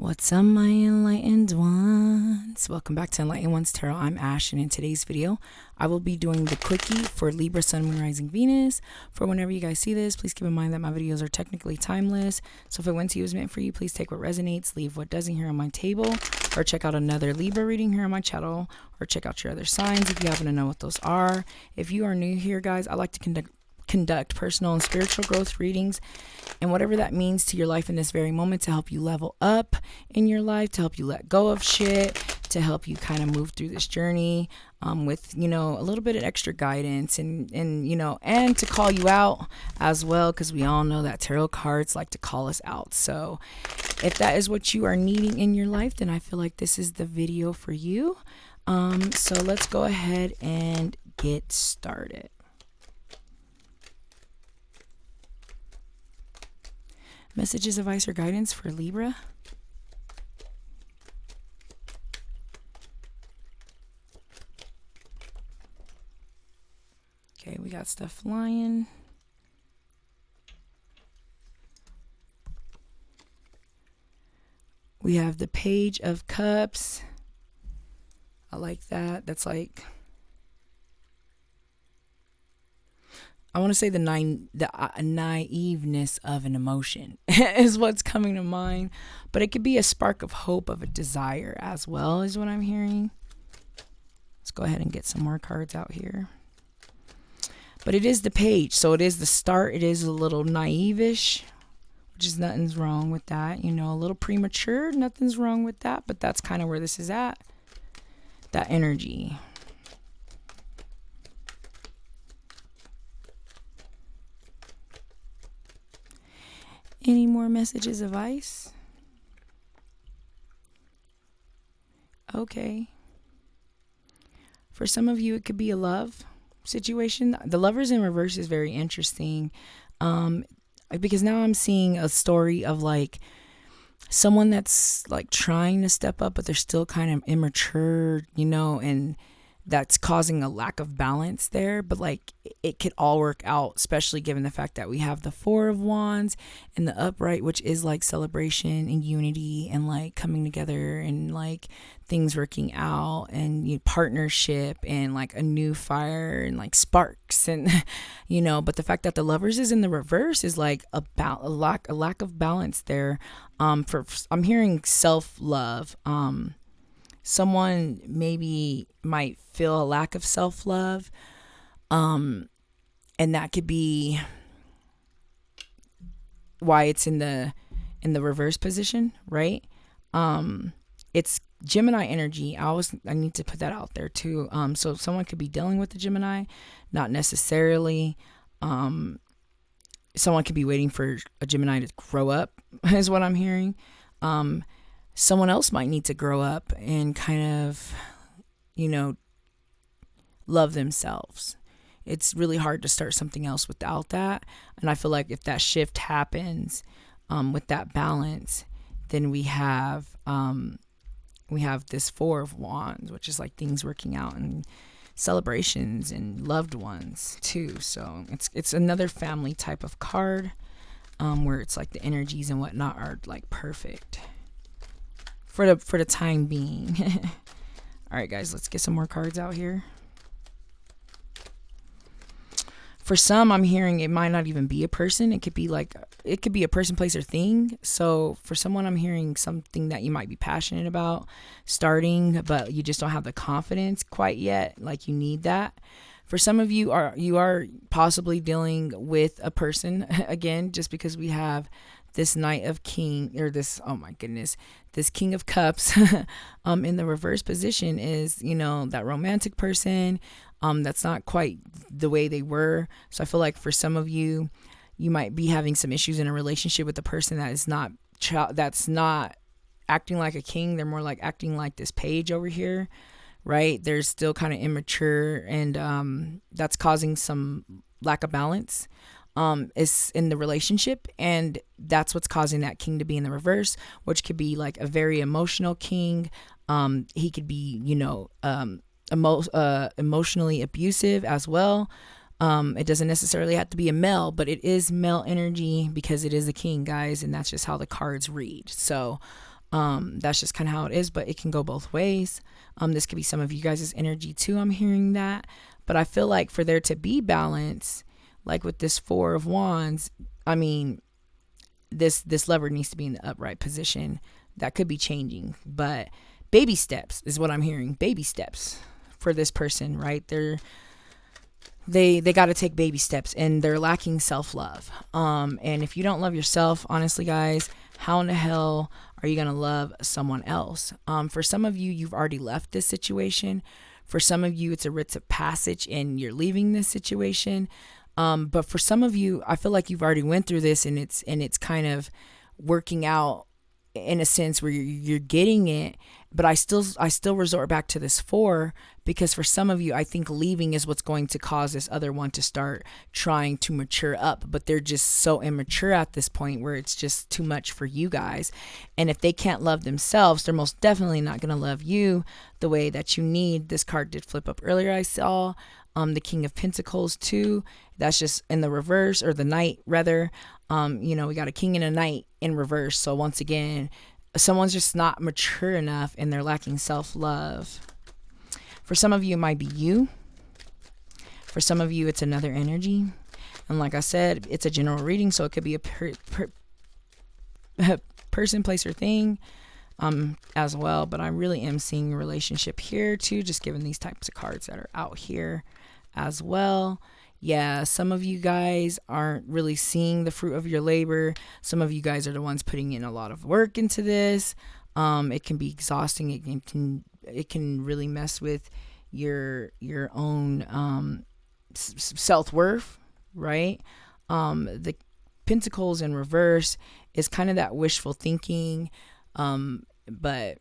What's up, my enlightened ones? Welcome back to Enlightened Ones Tarot. I'm Ash, and in today's video, I will be doing the quickie for Libra, Sun, Moon, Rising, Venus. For whenever you guys see this, please keep in mind that my videos are technically timeless. So if it went to you is meant for you, please take what resonates, leave what doesn't here on my table, or check out another Libra reading here on my channel, or check out your other signs if you happen to know what those are. If you are new here, guys, I like to conduct personal and spiritual growth readings, and whatever that means to your life in this very moment, to help you level up in your life, to help you let go of shit, to help you kind of move through this journey with, you know, a little bit of extra guidance and to call you out as well, because we all know that tarot cards like to call us out. So if that is what you are needing in your life, then I feel like this is the video for you. So let's go ahead and get started. Messages, advice, or guidance for Libra. Okay, we got stuff flying. We have the Page of Cups. I like that. That's like, I want to say the naiveness of an emotion is what's coming to mind. But it could be a spark of hope, of a desire as well, is what I'm hearing. Let's go ahead and get some more cards out here. But it is the Page, so it is the start. It is a little naive-ish, which is nothing's wrong with that. You know, a little premature, nothing's wrong with that. But that's kind of where this is at, that energy. Any more messages, advice? Okay. For some of you, it could be a love situation. The Lovers in reverse is very interesting, because now I'm seeing a story of like someone that's like trying to step up, but they're still kind of immature, you know, and that's causing a lack of balance there. But like it could all work out, especially given the fact that we have the Four of Wands and the upright, which is like celebration and unity and like coming together and like things working out and partnership and like a new fire and like sparks and you know. But the fact that the Lovers is in the reverse is like a lack of balance there. I'm hearing self-love. Someone maybe might feel a lack of self-love, and that could be why it's in the reverse position, right? It's Gemini energy. I need to put that out there too. So someone could be dealing with the Gemini, not necessarily. Someone could be waiting for a Gemini to grow up, is what I'm hearing. Someone else might need to grow up and kind of, you know, love themselves. It's really hard to start something else without that. And I feel like if that shift happens with that balance, then we have this Four of Wands, which is like things working out and celebrations and loved ones too. So it's another family type of card where it's like the energies and whatnot are like perfect for the time being. All right, guys, let's get some more cards out here. For some, I'm hearing it might not even be a person. It could be a person, place, or thing. So for someone, I'm hearing something that you might be passionate about starting, but you just don't have the confidence quite yet. Like you need that. For some of you, are possibly dealing with a person again, just because we have this Knight of King, or this, oh my goodness, this King of Cups in the reverse position is, you know, that romantic person that's not quite the way they were. So I feel like for some of you, you might be having some issues in a relationship with a person that is that's not acting like a king. They're more like acting like this Page over here, right? They're still kind of immature, and that's causing some lack of balance is in the relationship, and that's what's causing that king to be in the reverse, which could be like a very emotional king. He could be, you know, emotionally abusive as well. It doesn't necessarily have to be a male, but it is male energy because it is a king, guys, and that's just how the cards read. So That's just kind of how it is, but it can go both ways. This could be some of you guys' energy too. I'm hearing that, but I feel like for there to be balance, like with this Four of Wands, I mean, this lover needs to be in the upright position. That could be changing, but baby steps is what I'm hearing. Baby steps for this person, right? They got to take baby steps, and they're lacking self-love. And if you don't love yourself, honestly, guys, how in the hell are you going to love someone else? For some of you, you've already left this situation. For some of you, it's a rite of passage and you're leaving this situation. But for some of you, I feel like you've already went through this, and it's kind of working out in a sense where you're getting it. But I still resort back to this four, because for some of you, I think leaving is what's going to cause this other one to start trying to mature up, but they're just so immature at this point where it's just too much for you guys. And if they can't love themselves, they're most definitely not going to love you the way that you need. This card did flip up earlier, I saw the King of Pentacles too. That's just in the reverse, or the Knight rather. We got a King and a Knight in reverse. So once again, someone's just not mature enough and they're lacking self-love. For some of you, it might be you. For some of you, it's another energy. And like I said, it's a general reading, so it could be a person, place, or thing as well. But I really am seeing a relationship here too, just given these types of cards that are out here as well. Yeah, some of you guys aren't really seeing the fruit of your labor. Some of you guys are the ones putting in a lot of work into this. It can be exhausting. It can really mess with your own self-worth, right? The Pentacles in reverse is kind of that wishful thinking, but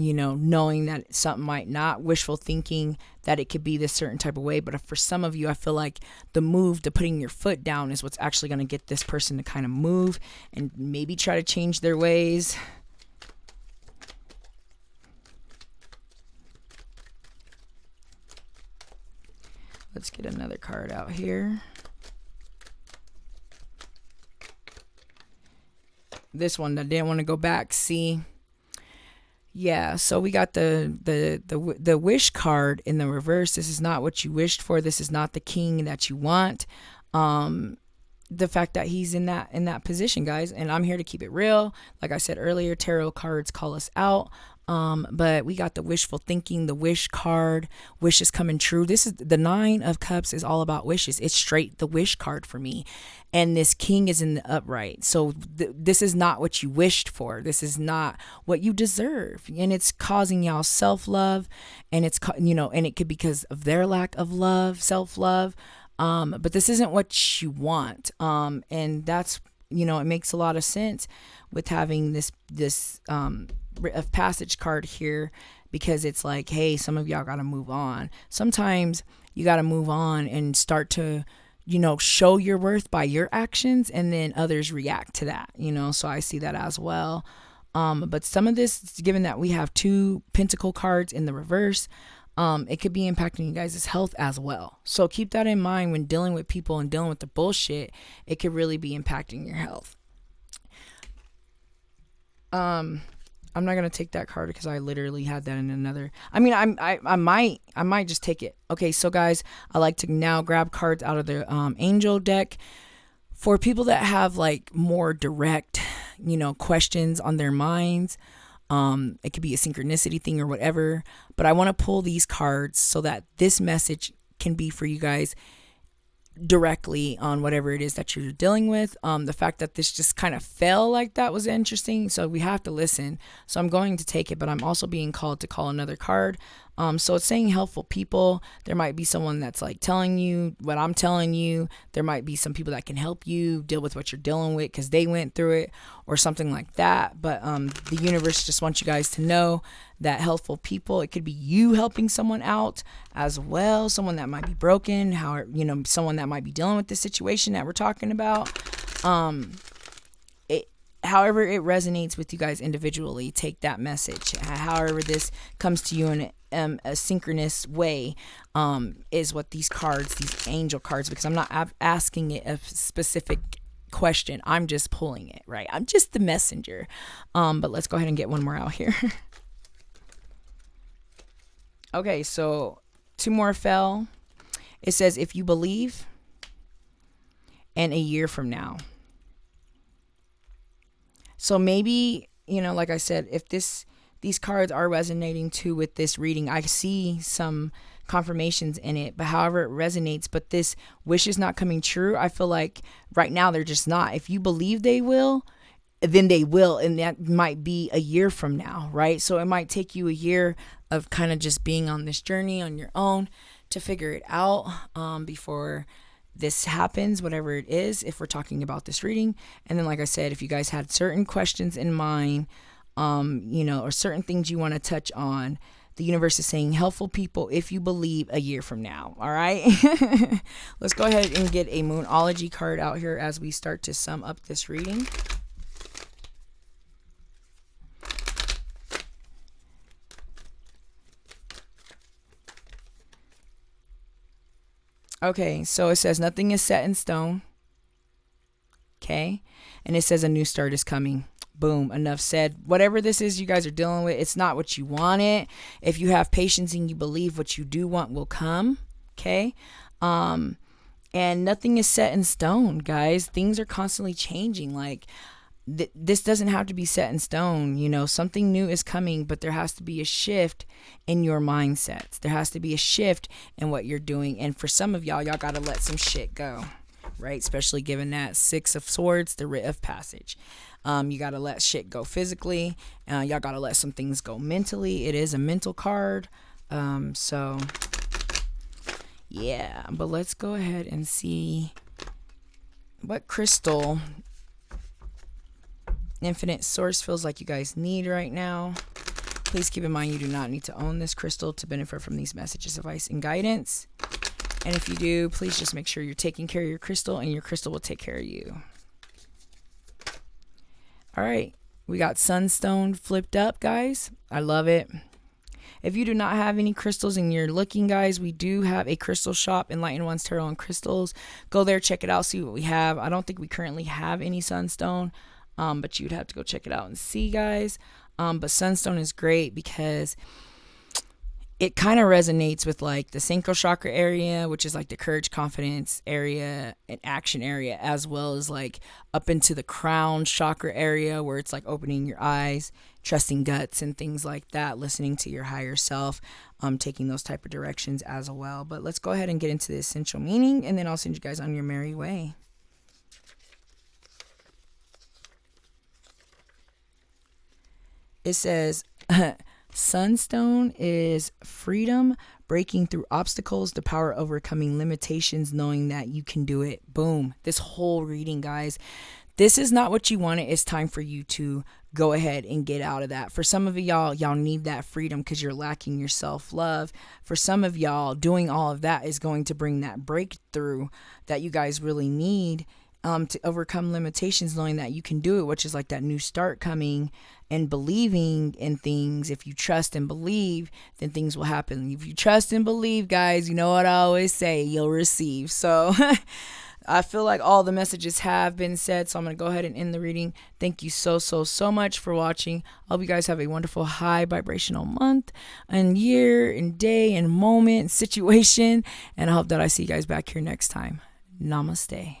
knowing that something might not, wishful thinking that it could be this certain type of way. But for some of you, I feel like the move to putting your foot down is what's actually going to get this person to kind of move and maybe try to change their ways. Let's get another card out here. This one that didn't want to go back. See? Yeah, so we got the wish card in the reverse. This is not what you wished for. This is not the king that you want. The fact that he's in that position, guys, and I'm here to keep it real. Like I said earlier, tarot cards call us out. But we got the wishful thinking, the wish card, wishes coming true. This is the Nine of Cups is all about wishes. It's straight the wish card for me. And this king is in the upright. So this is not what you wished for. This is not what you deserve. And it's causing y'all self-love, and it's, and it could be because of their lack of love, self-love. But this isn't what you want. And that's, it makes a lot of sense with having this of passage card here, because it's like, hey, some of y'all got to move on. Sometimes you got to move on and start to, show your worth by your actions, and then others react to that, so I see that as well. But some of this, given that we have two pentacle cards in the reverse, it could be impacting you guys' health as well. So keep that in mind when dealing with people and dealing with the bullshit. It could really be impacting your health. I'm not gonna take that card because I literally had that in another. I mean, I might just take it. Okay, so guys, I like to now grab cards out of the angel deck for people that have like more direct, questions on their minds. It could be a synchronicity thing or whatever, but I want to pull these cards so that this message can be for you guys directly on whatever it is that you're dealing with. The fact that this just kind of fell like that was interesting, so we have to listen. So I'm going to take it, but I'm also being called to call another card. So it's saying helpful people. There might be someone that's like telling you what I'm telling you. There might be some people that can help you deal with what you're dealing with because they went through it or something like that. But the universe just wants you guys to know that helpful people, it could be you helping someone out as well. Someone that might be broken, someone that might be dealing with the situation that we're talking about. However it resonates with you guys individually, take that message. However this comes to you in a synchronous way, is what these cards, these angel cards, because I'm not asking it a specific question. I'm just pulling it, right? I'm just the messenger. But let's go ahead and get one more out here. Okay, so 2 more fell. It says, if you believe, and a year from now. So maybe, you know, like I said, if these cards are resonating too with this reading, I see some confirmations in it, but however it resonates, but this wish is not coming true. I feel like right now they're just not. If you believe they will, then they will, and that might be a year from now, right? So it might take you a year of kind of just being on this journey on your own to figure it out before this happens, whatever it is, if we're talking about this reading. And then, like I said, if you guys had certain questions in mind, you know, or certain things you want to touch on, the universe is saying helpful people if you believe a year from now. All right. Let's go ahead and get a Moonology card out here as we start to sum up this reading. Okay, so it says nothing is set in stone. Okay. And it says a new start is coming. Boom, enough said. Whatever this is you guys are dealing with, it's not what you wanted. If you have patience and you believe what you do want will come. Okay. And nothing is set in stone, guys. Things are constantly changing. Like this doesn't have to be set in stone. You know, something new is coming, but there has to be a shift in your mindsets. There has to be a shift in what you're doing. And for some of y'all got to let some shit go, right? Especially given that 6 of Swords, the writ of passage. You got to let shit go physically. Y'all got to let some things go mentally. It is a mental card. So, yeah. But let's go ahead and see what crystal Infinite Source feels like you guys need right now. Please keep in mind you do not need to own this crystal to benefit from these messages, advice, and guidance. And if you do, please just make sure you're taking care of your crystal, and your crystal will take care of you. All right, we got Sunstone flipped up, guys. I love it. If you do not have any crystals and you're looking, guys, we do have a crystal shop, Enlightened Ones Tarot and Crystals. Go there, check it out, see what we have. I don't think we currently have any Sunstone, but you'd have to go check it out and see, guys. But Sunstone is great because it kind of resonates with like the Cinco Chakra area, which is like the courage, confidence area and action area, as well as like up into the crown chakra area where it's like opening your eyes, trusting guts and things like that, listening to your higher self, taking those type of directions as well. But let's go ahead and get into the essential meaning, and then I'll send you guys on your merry way. It says, Sunstone is freedom, breaking through obstacles, the power of overcoming limitations, knowing that you can do it. Boom. This whole reading, guys, this is not what you wanted. It's time for you to go ahead and get out of that. For some of y'all need that freedom because you're lacking your self-love. For some of y'all, doing all of that is going to bring that breakthrough that you guys really need to overcome limitations, knowing that you can do it, which is like that new start coming, and believing in things. If you trust and believe, then things will happen. If you trust and believe, guys, you know what I always say, you'll receive. So I feel like all the messages have been said, so I'm going to go ahead and end the reading. Thank you so much for watching. I hope you guys have a wonderful high vibrational month and year and day and moment, situation, and I hope that I see you guys back here next time. Namaste.